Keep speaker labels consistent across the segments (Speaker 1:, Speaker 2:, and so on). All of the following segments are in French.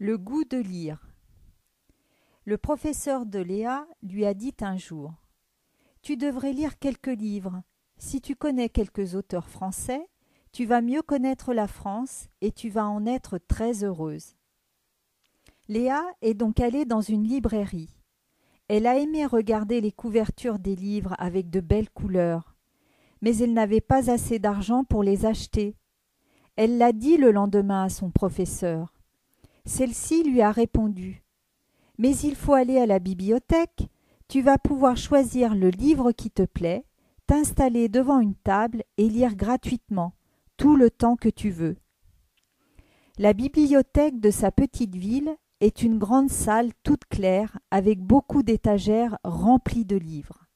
Speaker 1: Le goût de lire. Le professeur de Léa lui a dit un jour : « Tu devrais lire quelques livres. Si tu connais quelques auteurs français, tu vas mieux connaître la France et tu vas en être très heureuse. » Léa est donc allée dans une librairie. Elle a aimé regarder les couvertures des livres avec de belles couleurs, mais elle n'avait pas assez d'argent pour les acheter. Elle l'a dit le lendemain à son professeur. Celle-ci lui a répondu : « Mais il faut aller à la bibliothèque, tu vas pouvoir choisir le livre qui te plaît, t'installer devant une table et lire gratuitement, tout le temps que tu veux. » La bibliothèque de sa petite ville est une grande salle toute claire avec beaucoup d'étagères remplies de livres.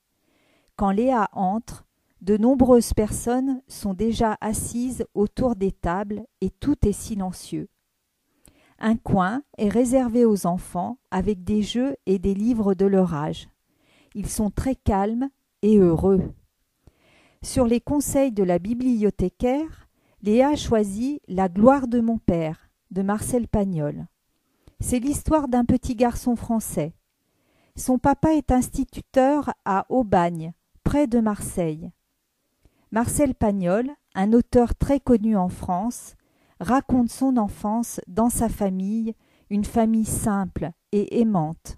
Speaker 1: Quand Léa entre, de nombreuses personnes sont déjà assises autour des tables et tout est silencieux. Un coin est réservé aux enfants avec des jeux et des livres de leur âge. Ils sont très calmes et heureux. Sur les conseils de la bibliothécaire, Léa choisit La gloire de mon père de Marcel Pagnol. C'est l'histoire d'un petit garçon français. Son papa est instituteur à Aubagne, près de Marseille. Marcel Pagnol, un auteur très connu en France, raconte son enfance dans sa famille, une famille simple et aimante.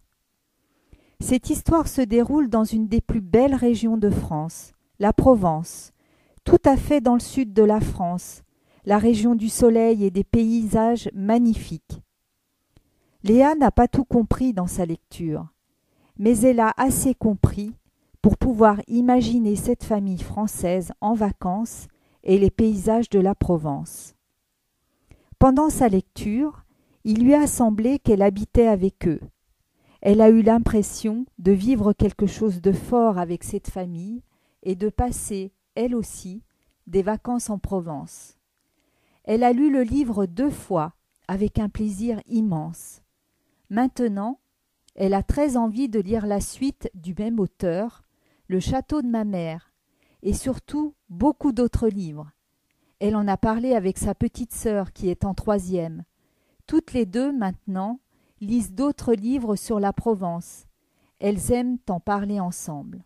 Speaker 1: Cette histoire se déroule dans une des plus belles régions de France, la Provence, tout à fait dans le sud de la France, la région du soleil et des paysages magnifiques. Léa n'a pas tout compris dans sa lecture, mais elle a assez compris pour pouvoir imaginer cette famille française en vacances et les paysages de la Provence. Pendant sa lecture, il lui a semblé qu'elle habitait avec eux. Elle a eu l'impression de vivre quelque chose de fort avec cette famille et de passer, elle aussi, des vacances en Provence. Elle a lu le livre 2 fois, avec un plaisir immense. Maintenant, elle a très envie de lire la suite du même auteur, Le château de ma mère, et surtout beaucoup d'autres livres. Elle en a parlé avec sa petite sœur qui est en 3e. Toutes les deux, maintenant, lisent d'autres livres sur la Provence. Elles aiment en parler ensemble.